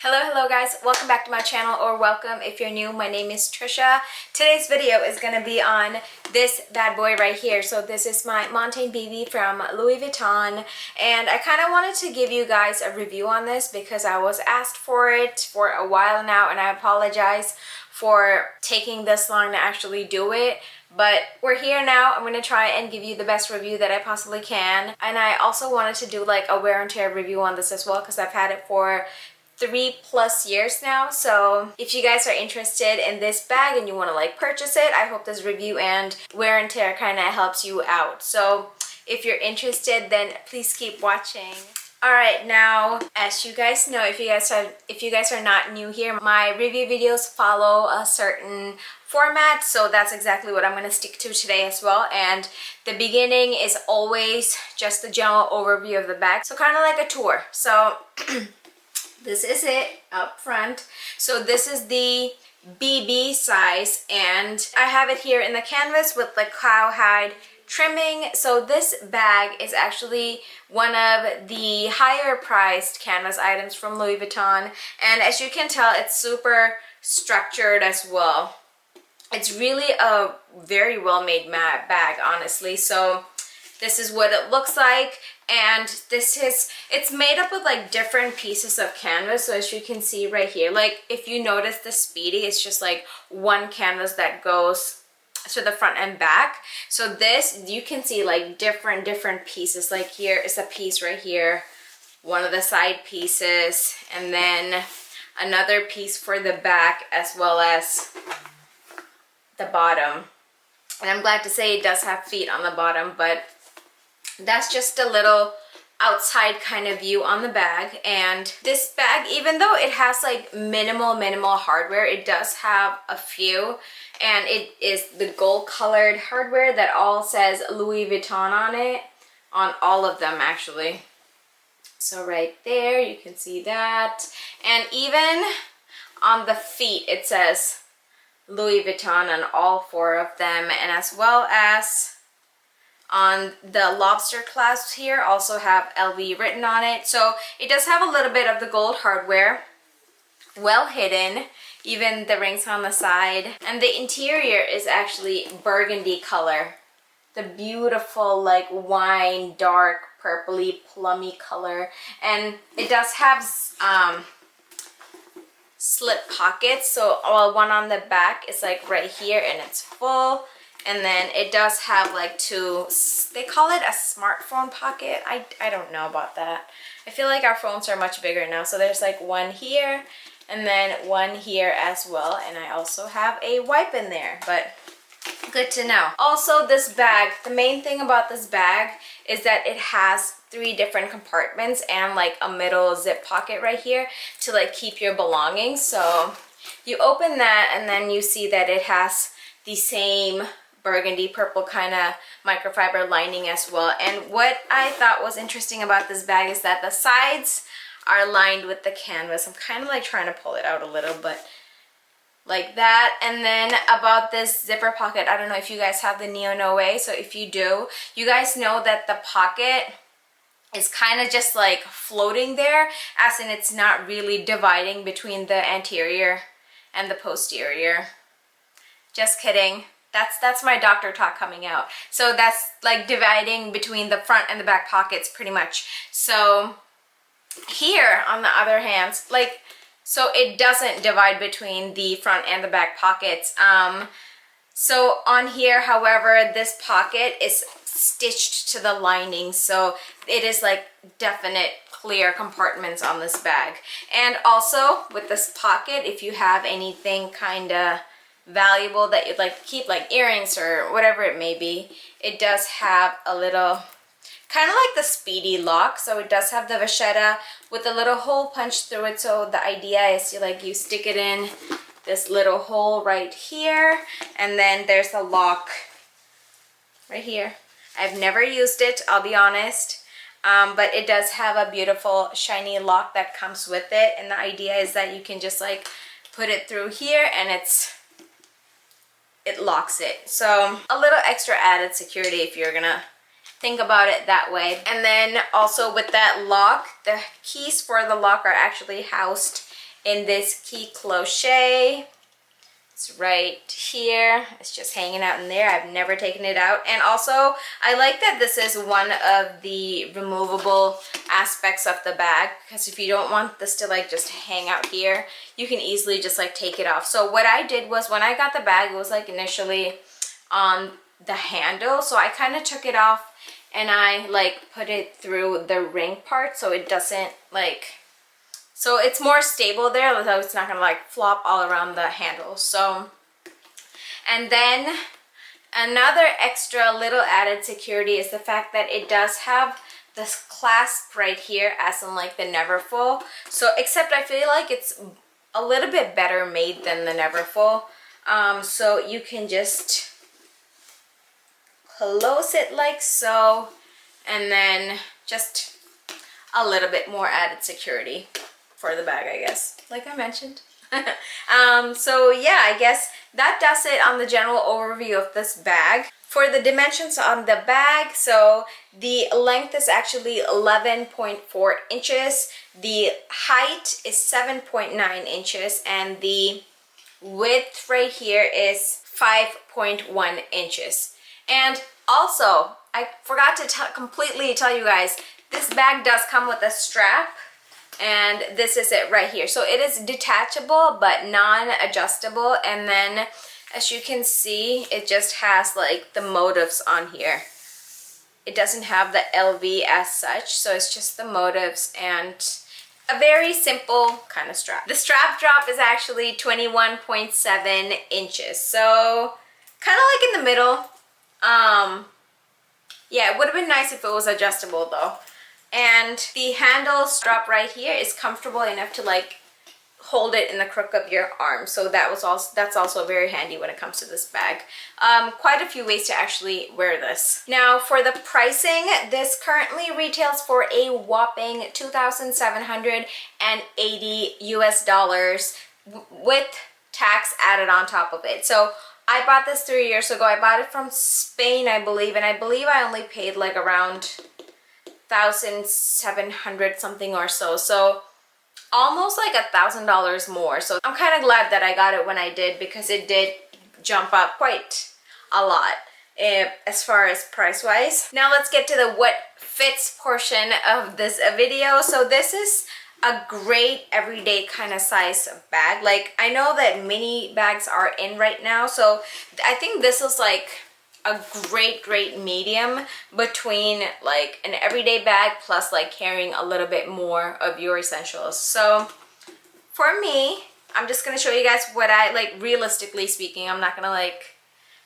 Hello guys, welcome back to my channel, or welcome if you're new. My name is Trisha. Today's video is going to be on this bad boy right here. So this is my Montaigne baby from Louis Vuitton, and I kind of wanted to give you guys a review on this because I was asked for it for a while now, and I apologize for taking this long to actually do it. But we're here now. I'm going to try and give you the best review that I possibly can. And I also wanted to do like a wear and tear review on this as well because I've had it for 3+ years now. So if you guys are interested in this bag and you want to like purchase it, I hope this review and wear and tear kind of helps you out. So if you're interested, then please keep watching. All right, now as you guys know, if you guys are not new here, my review videos follow a certain format, so that's exactly what I'm going to stick to today as well. And the beginning is always just the general overview of the bag, so kind of like a tour. So this is it up front. So this is the BB size, and I have it here in the canvas with the cowhide trimming. So this bag is actually one of the higher priced canvas items from Louis Vuitton, and as you can tell, it's super structured as well. It's really a very well made bag, honestly. So this is what it looks like, and it's made up of like different pieces of canvas. So as you can see right here, like if you notice the Speedy, it's just like one canvas that goes to the front and back. So this, you can see like different pieces. Like here is a piece right here, one of the side pieces, and then another piece for the back as well as the bottom. And I'm glad to say it does have feet on the bottom, but that's just a little outside kind of view on the bag. And this bag, even though it has like minimal hardware, it does have a few, and it is the gold colored hardware that all says Louis Vuitton on it, on all of them actually. So right there you can see that, and even on the feet it says Louis Vuitton on all 4 of them, and as well as on the lobster clasps here also have LV written on it. So it does have a little bit of the gold hardware, well hidden, even the rings on the side. And the interior is actually burgundy color, the beautiful like wine dark purpley plummy color. And it does have slip pockets. So one on the back is like right here and it's full. And then it does have like 2, they call it a smartphone pocket. I don't know about that. I feel like our phones are much bigger now. So there's like one here and then one here as well. And I also have a wipe in there, but good to know. Also, this bag, the main thing about this bag is that it has 3 different compartments and like a middle zip pocket right here to like keep your belongings. So you open that and then you see that it has the same burgundy purple kind of microfiber lining as well. And what I thought was interesting about this bag is that the sides are lined with the canvas. I'm kind of like trying to pull it out a little, but like that. And then about this zipper pocket, I don't know if you guys have the Neo Noe. So if you do, you guys know that the pocket is kind of just like floating there, as in it's not really dividing between the anterior and the posterior. Just kidding. That's my doctor talk coming out. So that's like dividing between the front and the back pockets pretty much. So here on the other hand, like, so it doesn't divide between the front and the back pockets. So on here, however, this pocket is stitched to the lining, so it is like definite clear compartments on this bag. And also with this pocket, if you have anything kind of valuable that you'd like to keep, like earrings or whatever it may be, it does have a little kind of like the Speedy lock. So it does have the vachetta with a little hole punched through it. So the idea is you stick it in this little hole right here, and then there's a lock right here. I've never used it, I'll be honest, but it does have a beautiful shiny lock that comes with it. And the idea is that you can just like put it through here and it locks it. So a little extra added security if you're gonna think about it that way. And then also with that lock, the keys for the lock are actually housed in this key crochet. It's right here. It's just hanging out in there. I've never taken it out. And also, I like that this is one of the removable aspects of the bag, because if you don't want this to like just hang out here, you can easily just like take it off. So what I did was, when I got the bag, it was like initially on the handle. So I kind of took it off and I like put it through the ring part so it doesn't like, so it's more stable there, so it's not gonna like flop all around the handle. So, and then another extra little added security is the fact that it does have this clasp right here, as in like the Neverfull. So, except I feel like it's a little bit better made than the Neverfull. So you can just close it like so, and then just a little bit more added security for the bag, I guess, like I mentioned. So yeah, I guess that does it on the general overview of this bag. For the dimensions on the bag, so the length is actually 11.4 inches, the height is 7.9 inches, and the width right here is 5.1 inches. And also, I forgot to completely tell you guys, this bag does come with a strap. And this is it right here. So it is detachable but non-adjustable, and then as you can see, it just has like the motifs on here. It doesn't have the LV as such, so it's just the motifs and a very simple kind of strap. The strap drop is actually 21.7 inches, so kind of like in the middle. Yeah, it would have been nice if it was adjustable though. And the handle strap right here is comfortable enough to like hold it in the crook of your arm. So that's also very handy when it comes to this bag. Quite a few ways to actually wear this. Now for the pricing, this currently retails for a whopping $2,780 US with tax added on top of it. So I bought this 3 years ago. I bought it from Spain, I believe, and I believe I only paid like around 1,700 something or so. So almost like $1,000 more. So I'm kind of glad that I got it when I did, because it did jump up quite a lot as far as price wise. Now let's get to the what fits portion of this video. So this is a great everyday kind of size bag. Like, I know that mini bags are in right now, so I think this is like a great medium between like an everyday bag plus like carrying a little bit more of your essentials. So for me, I'm just gonna show you guys what I like. Realistically speaking, I'm not gonna like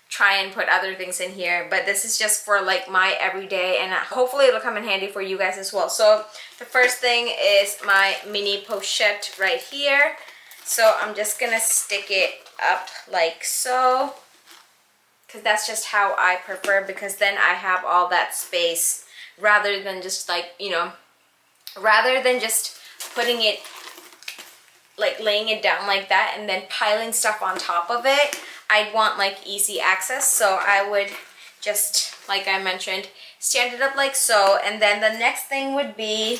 try and put other things in here, but this is just for like my everyday, and hopefully it'll come in handy for you guys as well. So the first thing is my mini pochette right here. So I'm just gonna stick it up like so, because that's just how I prefer, because then I have all that space, rather than just like, you know, rather than just putting it, like laying it down like that and then piling stuff on top of it. I'd want like easy access, so I would just, like I mentioned, stand it up like so. And then the next thing would be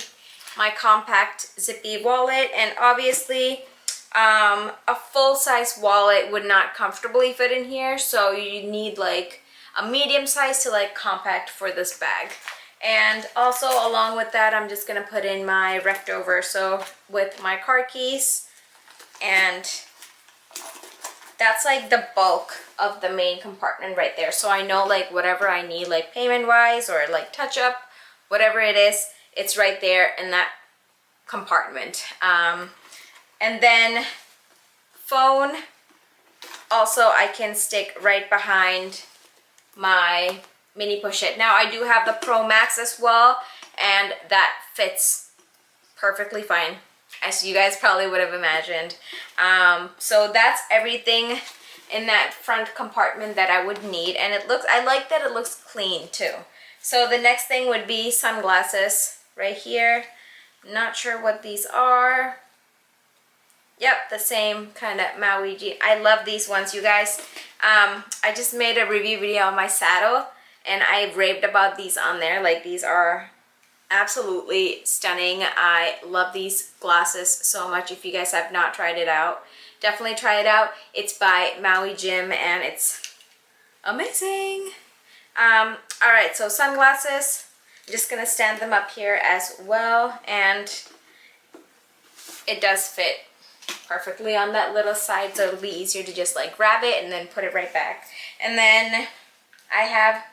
my compact zippy wallet, and obviously a full-size wallet would not comfortably fit in here, so you need like a medium size to like compact for this bag. And also along with that, I'm just gonna put in my leftover, so with my car keys, and that's like the bulk of the main compartment right there. So I know like whatever I need, like payment wise or like touch up, whatever it is, it's right there in that compartment. And then phone, also I can stick right behind my mini pochette. Now I do have the Pro Max as well, and that fits perfectly fine, as you guys probably would have imagined. So that's everything in that front compartment that I would need, and it looks, I like that it looks clean too. So the next thing would be sunglasses right here. Not sure what these are. Yep, the same kind of Maui G. I love these ones, you guys. I just made a review video on my saddle, and I raved about these on there. Like, these are absolutely stunning. I love these glasses so much. If you guys have not tried it out, definitely try it out. It's by Maui Jim and it's amazing. All right, so sunglasses, I'm just gonna stand them up here as well, and it does fit perfectly on that little side, so it'll be easier to just like grab it and then put it right back. And then I have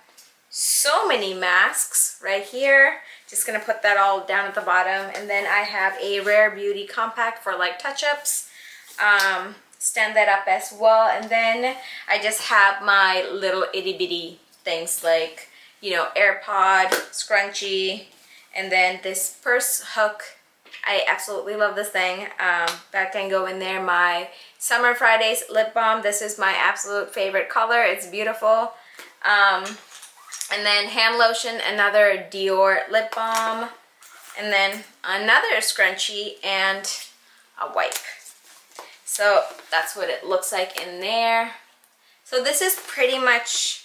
so many masks right here. Just gonna put that all down at the bottom. And then I have a Rare Beauty compact for like touch-ups. Stand that up as well. And then I just have my little itty bitty things like, you know, AirPod, scrunchie, and then this purse hook. I absolutely love this thing. That can go in there. My Summer Fridays lip balm. This is my absolute favorite color. It's beautiful. And then hand lotion, another Dior lip balm, and then another scrunchie and a wipe. So that's what it looks like in there. So this is pretty much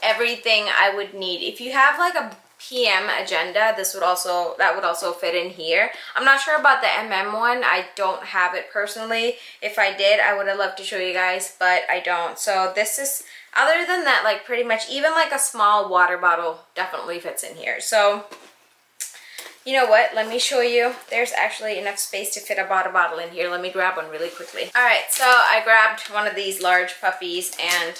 everything I would need. If you have like a PM agenda, that would also fit in here. I'm not sure about the one. I don't have it personally. If I did, I would have loved to show you guys, but I don't. So this is, other than that, like pretty much even like a small water bottle definitely fits in here. So you know what, let me show you. There's actually enough space to fit a water bottle in here. Let me grab one really quickly. All right, so I grabbed one of these large puppies and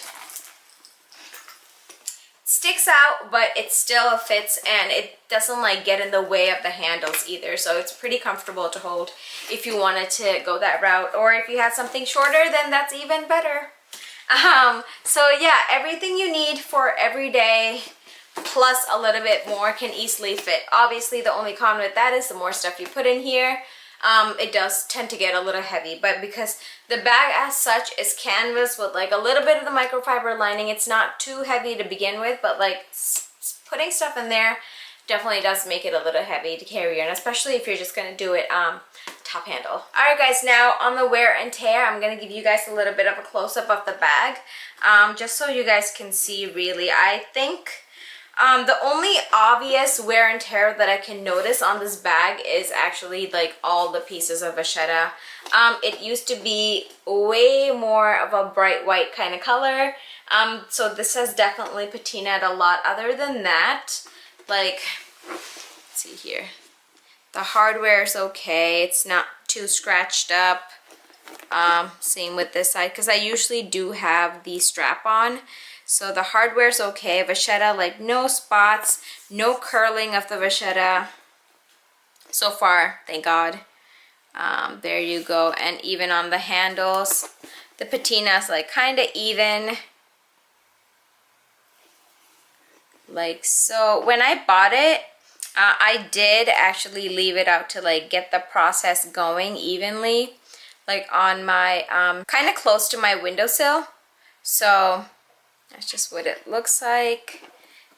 sticks out, but it still fits and it doesn't like get in the way of the handles either, so it's pretty comfortable to hold if you wanted to go that route, or if you had something shorter, then that's even better. So yeah, everything you need for every day plus a little bit more can easily fit. Obviously the only con with that is the more stuff you put in here, it does tend to get a little heavy, but because the bag as such is canvas with like a little bit of the microfiber lining, it's not too heavy to begin with, but like putting stuff in there definitely does make it a little heavy to carry on, especially if you're just going to do it top handle. All right guys, now on the wear and tear, I'm going to give you guys a little bit of a close-up of the bag, just so you guys can see really. I think the only obvious wear and tear that I can notice on this bag is actually like all the pieces of vachetta. It used to be way more of a bright white kind of color, so this has definitely patinaed a lot. Other than that, like, let's see here, the hardware is okay, it's not too scratched up. Same with this side, because I usually do have the strap on. So the hardware's okay. Vachetta, like no spots, no curling of the vachetta so far, thank God. There you go. And even on the handles, the patina's like kind of even, like so. When I bought it, I did actually leave it out to like get the process going evenly, like on my kind of close to my windowsill. So that's just what it looks like.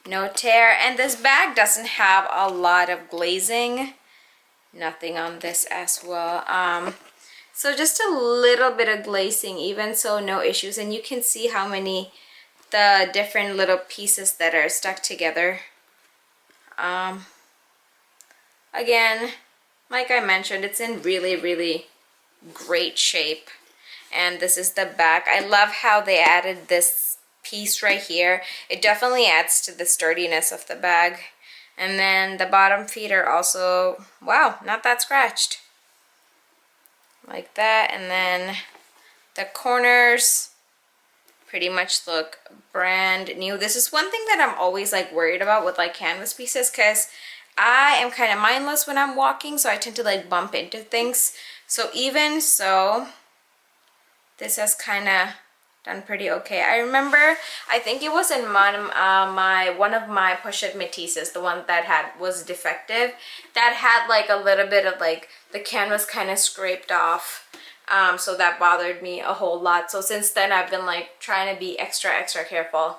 No tear. And this bag doesn't have a lot of glazing. Nothing on this as well. So just a little bit of glazing, even so no issues. And you can see how many, the different little pieces that are stuck together. Again, like I mentioned, it's in really, really great shape. And this is the back. I love how they added this piece right here. It definitely adds to the sturdiness of the bag. And then the bottom feet are also, wow, not that scratched. Like that. And then the corners pretty much look brand new. This is one thing that I'm always like worried about with like canvas pieces, because I am kind of mindless when I'm walking, so I tend to like bump into things. So even so, this has kind of done pretty okay. I remember, I think it was in one of my push-up Matisses, the one that was defective, that had like a little bit of like the canvas kind of scraped off. So that bothered me a whole lot. So since then I've been like trying to be extra careful,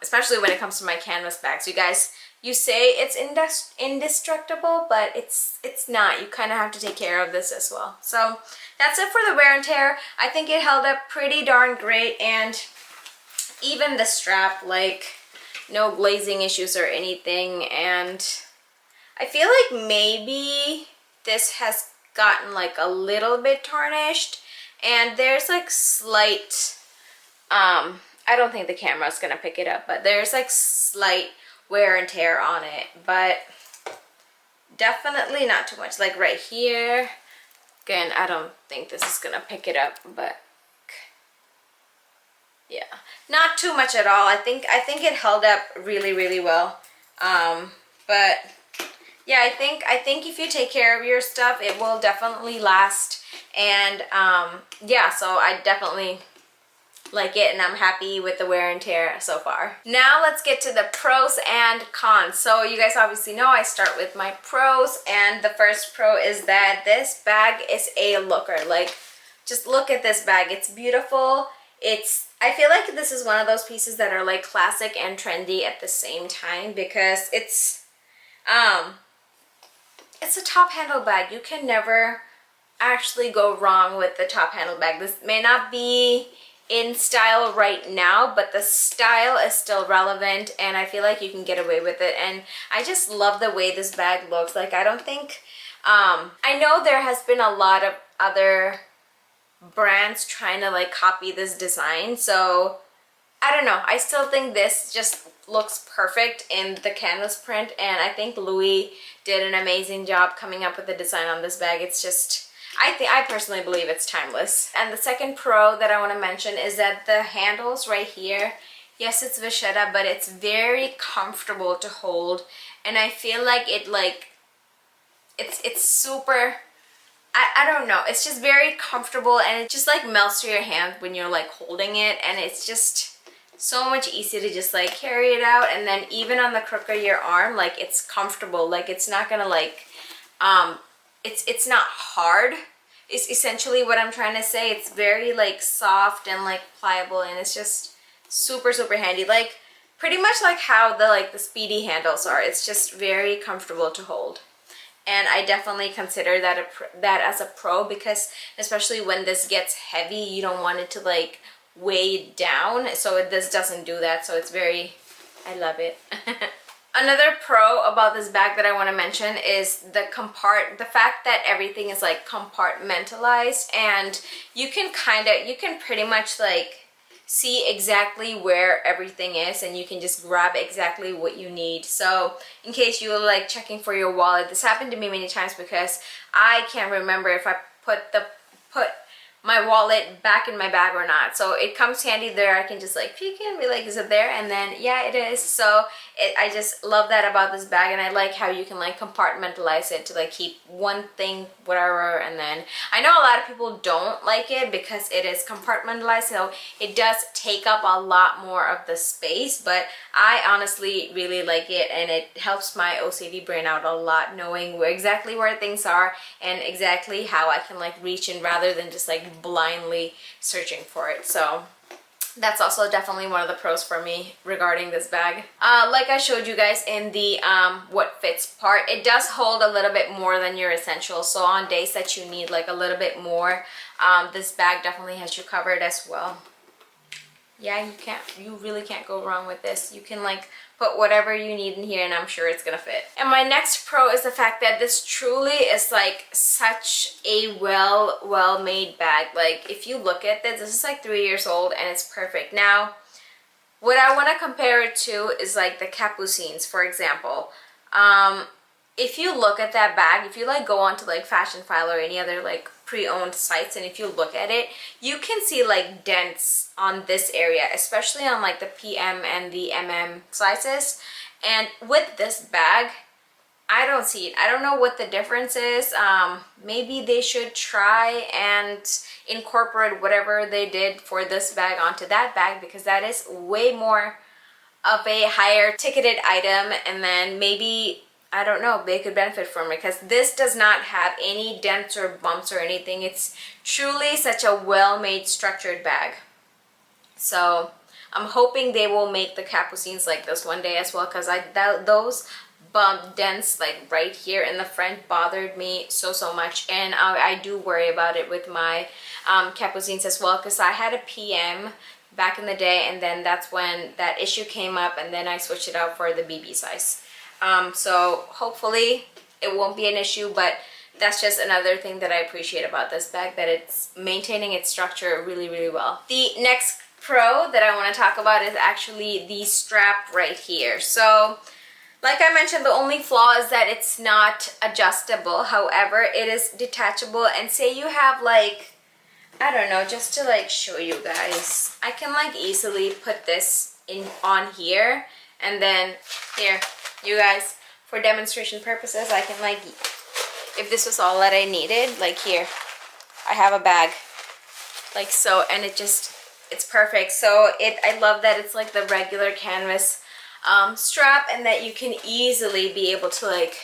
especially when it comes to my canvas bags. You guys, you say it's indestructible, but it's not. You kind of have to take care of this as well. So that's it for the wear and tear. I think it held up pretty darn great, and even the strap, like no glazing issues or anything. And I feel like maybe this has gotten like a little bit tarnished, and there's like slight, I don't think the camera's gonna pick it up, but there's like slight wear and tear on it, but definitely not too much. Like right here, again, I don't think this is gonna pick it up, but yeah, not too much at all. I think it held up really well. But yeah, I think if you take care of your stuff, it will definitely last. And yeah, so I definitely like it, and I'm happy with the wear and tear so far. Now let's get to the pros and cons. So you guys obviously know I start with my pros, and the first pro is that this bag is a looker. Like, just look at this bag. It's beautiful. I feel like this is one of those pieces that are like classic and trendy at the same time, because it's a top handle bag. You can never actually go wrong with the top handle bag. This may not be in style right now, but the style is still relevant, and I feel like you can get away with it. And I just love the way this bag looks. Like, I don't think I know there has been a lot of other brands trying to like copy this design, so I don't know, I still think this just looks perfect in the canvas print, and I think Louis did an amazing job coming up with the design on this bag. It's just, I personally believe it's timeless. And the second pro that I want to mention is that the handles right here, yes, it's vachetta, but it's very comfortable to hold, and I feel like it's super, I don't know, it's just very comfortable, and it just like melts to your hand when you're like holding it, and it's just so much easier to just like carry it out. And then even on the crook of your arm, like, it's comfortable. Like, it's not gonna like it's not hard, is essentially what I'm trying to say. It's very like soft and like pliable, and it's just super handy, like pretty much like how the Speedy handles are. It's just very comfortable to hold. And I definitely consider that as a pro, because especially when this gets heavy, you don't want it to like weigh it down. So this doesn't do that. So it's very, I love it. Another pro about this bag that I want to mention is the fact that everything is like compartmentalized, and you can pretty much like see exactly where everything is, and you can just grab exactly what you need. So in case you were like checking for your wallet, this happened to me many times because I can't remember if I put my wallet back in my bag or not. So it comes handy there. I can just like peek in and be like, is it there? And then yeah, it is. So I just love that about this bag, and I like how you can like compartmentalize it to like keep one thing, whatever. And then I know a lot of people don't like it because it is compartmentalized, so it does take up a lot more of the space, but I honestly really like it, and it helps my OCD brain out a lot, knowing exactly where things are and exactly how I can like reach in, rather than just like blindly searching for it. So that's also definitely one of the pros for me regarding this bag. Like I showed you guys in the what fits part, it does hold a little bit more than your essentials. So on days that you need like a little bit more, this bag definitely has you covered as well. Yeah, you really can't go wrong with this. You can like put whatever you need in here, and I'm sure it's gonna fit. And my next pro is the fact that this truly is like such a well-made bag. Like, if you look at this is like 3 years old, and it's perfect. Now, what I want to compare it to is like the Capucines, for example. If you look at that bag, if you like go onto like Fashion File or any other like pre-owned sites, and if you look at it, you can see like dents on this area, especially on like the PM and the MM sizes. And with this bag, I don't see it. I don't know what the difference is. Maybe they should try and incorporate whatever they did for this bag onto that bag, because that is way more of a higher ticketed item, and then maybe, I don't know, they could benefit from it, because this does not have any dents or bumps or anything. It's truly such a well-made, structured bag. So I'm hoping they will make the Capucines like this one day as well, because those bump dents like right here in the front bothered me so much, and I do worry about it with my Capucines as well, because I had a PM back in the day, and then that's when that issue came up, and then I switched it out for the BB size. So hopefully it won't be an issue, but that's just another thing that I appreciate about this bag, that it's maintaining its structure really, really well. The next pro that I want to talk about is actually the strap right here. So like I mentioned, the only flaw is that it's not adjustable. However, it is detachable, and say you have like, I don't know, just to like show you guys, I can like easily put this in on here, and then here, you guys, for demonstration purposes, I can like, if this was all that I needed, like here, I have a bag like so, and it's perfect. So I love that it's like the regular canvas strap, and that you can easily be able to like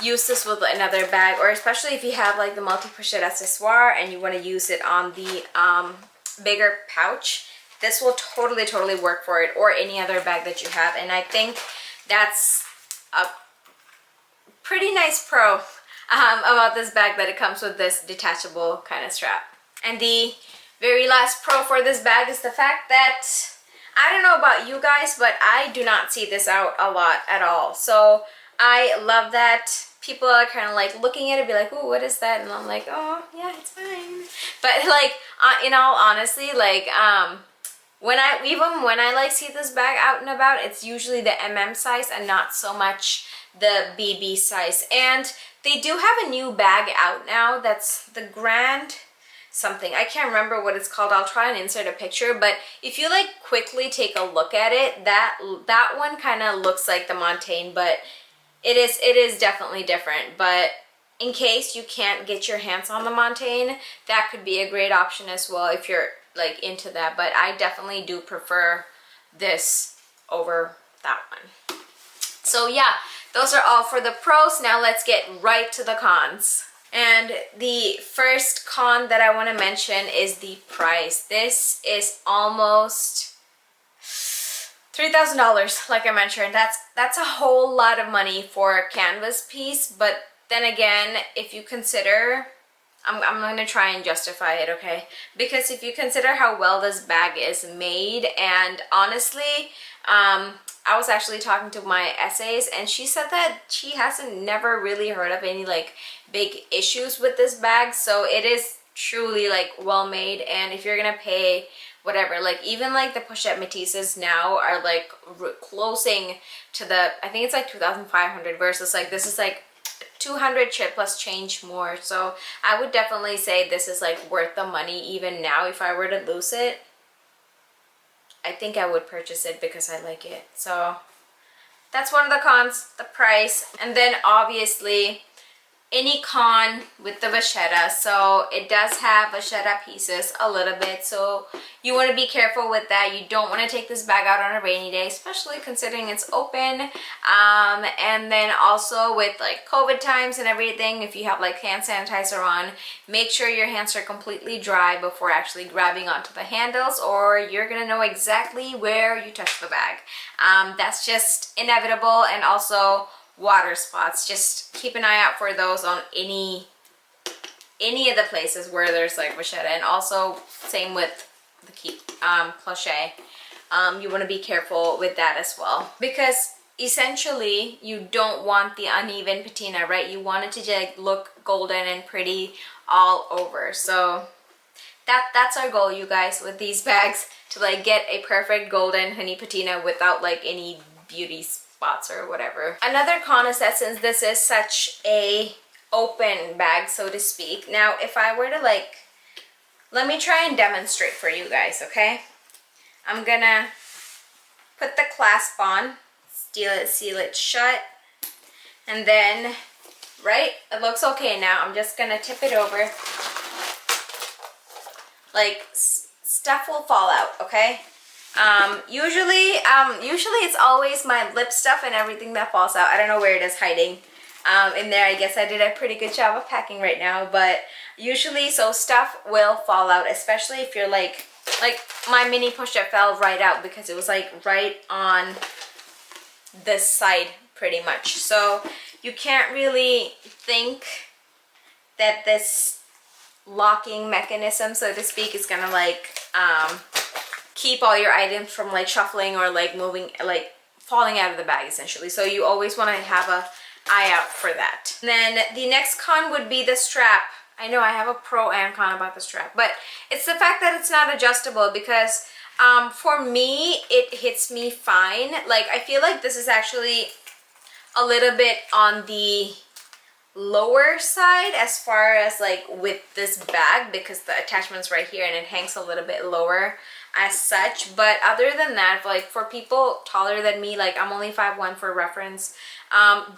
use this with another bag, or especially if you have like the multi-pochette accessoire and you want to use it on the bigger pouch, this will totally work for it, or any other bag that you have. And I think that's a pretty nice pro about this bag, that it comes with this detachable kind of strap. And the very last pro for this bag is the fact that, I don't know about you guys, but I do not see this out a lot at all. So I love that people are kind of like looking at it, be like, oh, what is that? And I'm like, oh yeah, it's fine. But like in all honesty, like when I like see this bag out and about, it's usually the MM size and not so much the BB size. And they do have a new bag out now, that's the Grand something. I can't remember what it's called. I'll try and insert a picture, but if you like quickly take a look at it, that one kind of looks like the Montaigne, but it is definitely different. But in case you can't get your hands on the Montaigne, that could be a great option as well if you're like into that. But I definitely do prefer this over that one. So yeah, those are all for the pros. Now let's get right to the cons. And the first con that I want to mention is the price. This is almost $3,000, like I mentioned. That's a whole lot of money for a canvas piece. But then again, if you consider, I'm going to try and justify it, okay? Because if you consider how well this bag is made, and honestly, I was actually talking to my essays, and she said that she hasn't never really heard of any like big issues with this bag. So it is truly like well made. And if you're gonna pay whatever, like even like the pochette Matisses now are like closing to the, I think it's like 2,500 versus like this is like 200 chip plus change more. So I would definitely say this is like worth the money even now. If I were to lose it, I think I would purchase it because I like it. So that's one of the cons, the price. And then obviously any con with the vachetta. So it does have vachetta pieces a little bit, so you want to be careful with that. You don't want to take this bag out on a rainy day, especially considering it's open. And then also with like COVID times and everything, if you have like hand sanitizer on, make sure your hands are completely dry before actually grabbing onto the handles, or you're gonna know exactly where you touch the bag. That's just inevitable. And also water spots, just keep an eye out for those on any of the places where there's like vachetta. And also same with the cloche. You want to be careful with that as well, because essentially you don't want the uneven patina, right? You want it to just look golden and pretty all over. So that's our goal, you guys, with these bags, to like get a perfect golden honey patina without like any beauty spots or whatever. Another con is that since this is such a open bag, so to speak, now if I were to like, let me try and demonstrate for you guys, okay? I'm gonna put the clasp on, seal it shut, and then, right, it looks okay now. I'm just gonna tip it over. Like, stuff will fall out, okay? Usually it's always my lip stuff and everything that falls out. I don't know where it is hiding in there. I guess I did a pretty good job of packing right now, but usually, so stuff will fall out, especially if you're like my mini pochette fell right out because it was like right on this side pretty much. So you can't really think that this locking mechanism, so to speak, is gonna like keep all your items from like shuffling or like moving, like falling out of the bag essentially. So you always want to have eye out for that. And then the next con would be the strap. I know I have a pro and con about the strap, but it's the fact that it's not adjustable, because for me, it hits me fine. Like, I feel like this is actually a little bit on the lower side as far as like with this bag, because the attachment's right here and it hangs a little bit lower as such. But other than that, like for people taller than me, like I'm only 5'1" for reference,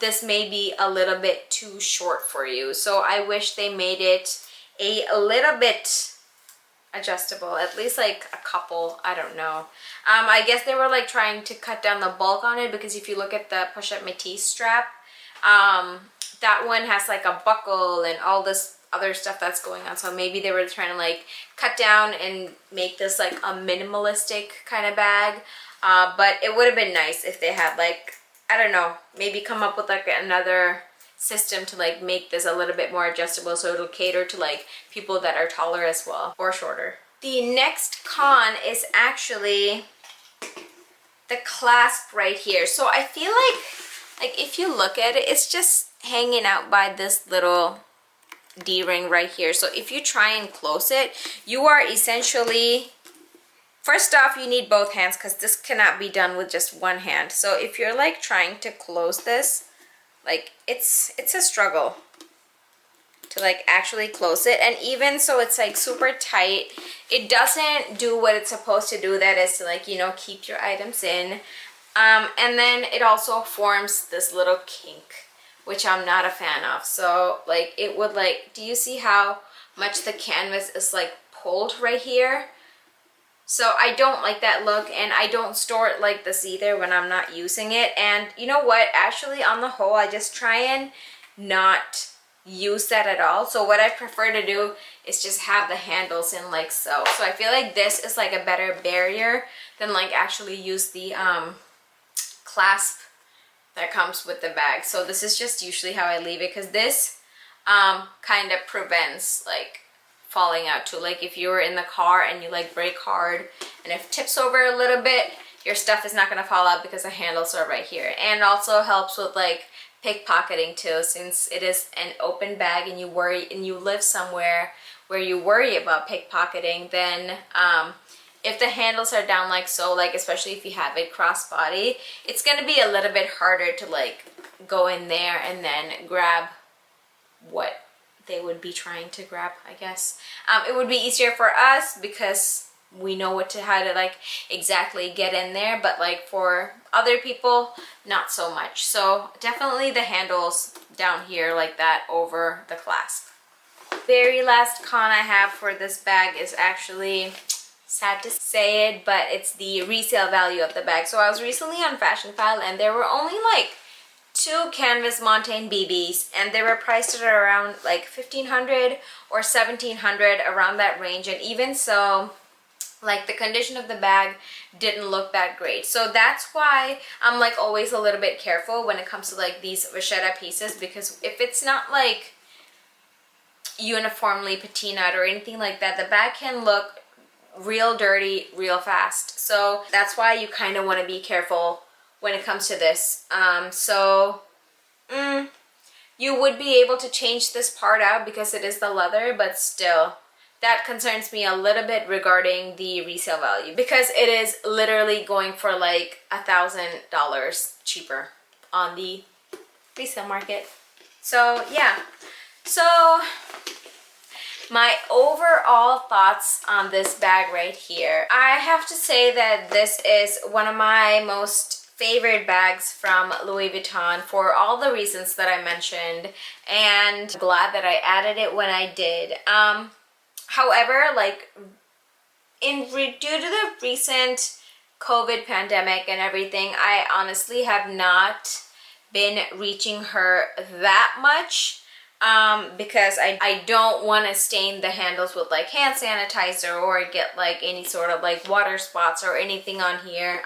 this may be a little bit too short for you. So I wish they made it a little bit adjustable, at least like a couple, I don't know. I guess they were like trying to cut down the bulk on it, because if you look at the push-up métis strap, that one has like a buckle and all this other stuff that's going on. So maybe they were trying to like cut down and make this like a minimalistic kind of bag. But it would have been nice if they had like, I don't know, maybe come up with like another system to like make this a little bit more adjustable, so it'll cater to like people that are taller as well, or shorter. The next con is actually the clasp right here. So I feel like if you look at it, it's just hanging out by this little D-ring right here. So if you try and close it, you are essentially, first off, you need both hands, because this cannot be done with just one hand. So if you're like trying to close this, like it's a struggle to like actually close it. And even so, it's like super tight. It doesn't do what it's supposed to do, that is to like, you know, keep your items in. And then it also forms this little kink, which I'm not a fan of. So like it would like, do you see how much the canvas is like pulled right here? So I don't like that look, and I don't store it like this either when I'm not using it. And you know what, actually on the whole, I just try and not use that at all. So what I prefer to do is just have the handles in like so. So I feel like this is like a better barrier than like actually use the clasp that comes with the bag. So this is just usually how I leave it, because this kind of prevents like falling out too. Like if you were in the car and you like brake hard, and if it tips over a little bit, your stuff is not going to fall out because the handles are right here. And also helps with like pickpocketing too, since it is an open bag and you live somewhere where you worry about pickpocketing. Then if the handles are down like so, like especially if you have it crossbody, it's going to be a little bit harder to like go in there and then grab what they would be trying to grab, I guess. It would be easier for us because we know how to like exactly get in there, but like for other people, not so much. So definitely the handles down here like that over the clasp. Very last con I have for this bag is actually, sad to say it, but it's the resale value of the bag. So I was recently on Fashion File, and there were only like 2 canvas Montaigne BBs, and they were priced at around like $1,500 or $1,700, around that range. And even so, like the condition of the bag didn't look that great. So that's why I'm like always a little bit careful when it comes to like these vachetta pieces, because if it's not like uniformly patinaed or anything like that, the bag can look real dirty real fast. So that's why you kind of want to be careful when it comes to this. You would be able to change this part out because it is the leather, but still that concerns me a little bit regarding the resale value, because it is literally going for like $1,000 cheaper on the resale market. So yeah, so my overall thoughts on this bag right here. I have to say that this is one of my most favorite bags from Louis Vuitton for all the reasons that I mentioned, and glad that I added it when I did. However, like due to the recent COVID pandemic and everything, I honestly have not been reaching her that much. Because I don't want to stain the handles with like hand sanitizer or get like any sort of like water spots or anything on here.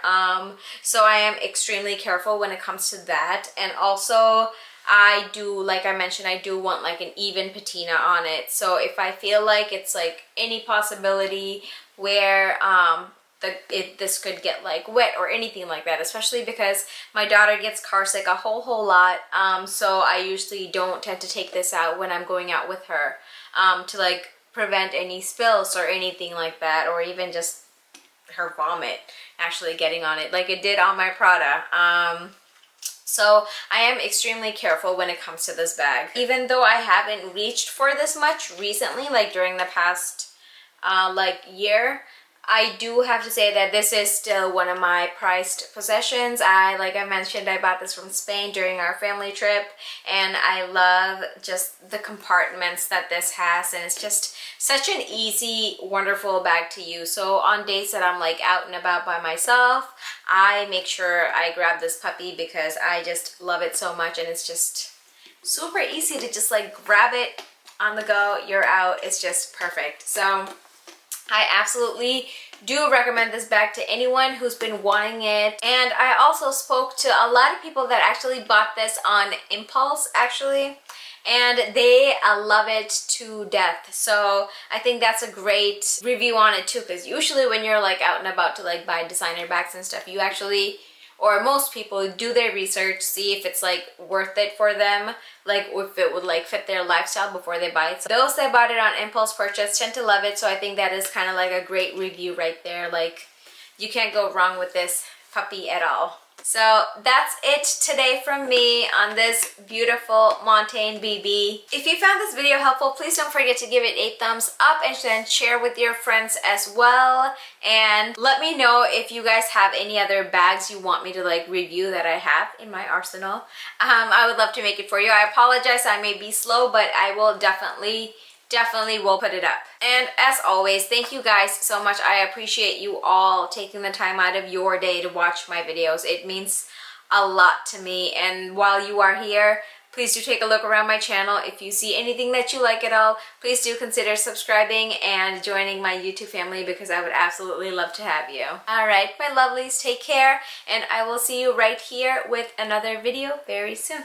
So I am extremely careful when it comes to that. And also I do, like I mentioned, I do want like an even patina on it. So if I feel like it's like any possibility where if this could get like wet or anything like that, especially because my daughter gets car sick a whole lot. So I usually don't tend to take this out when I'm going out with her to like prevent any spills or anything like that, or even just her vomit actually getting on it like it did on my Prada. So I am extremely careful when it comes to this bag. Even though I haven't reached for this much recently, like during the past like year, I do have to say that this is still one of my prized possessions. Like I mentioned, I bought this from Spain during our family trip, and I love just the compartments that this has, and it's just such an easy, wonderful bag to use. So on days that I'm like out and about by myself, I make sure I grab this puppy because I just love it so much, and it's just super easy to just like grab it on the go, you're out. It's just perfect. So I absolutely do recommend this bag to anyone who's been wanting it. And I also spoke to a lot of people that actually bought this on impulse actually, and they love it to death. So I think that's a great review on it too, because usually when you're like out and about to like buy designer bags and stuff, you actually, or most people, do their research, see if it's like worth it for them, like if it would like fit their lifestyle before they buy it. So those that bought it on impulse purchase tend to love it, so I think that is kind of like a great review right there. Like you can't go wrong with this puppy at all. So that's it today from me on this beautiful Montaigne BB. If you found this video helpful, please don't forget to give it a thumbs up and then share with your friends as well. And let me know if you guys have any other bags you want me to like review that I have in my arsenal. I would love to make it for you. I apologize, I may be slow, but I will definitely will put it up. And as always, thank you guys so much. I appreciate you all taking the time out of your day to watch my videos. It means a lot to me. And while you are here, please do take a look around my channel. If you see anything that you like at all, please do consider subscribing and joining my YouTube family, because I would absolutely love to have you. Alright, my lovelies, take care, and I will see you right here with another video very soon.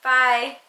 Bye!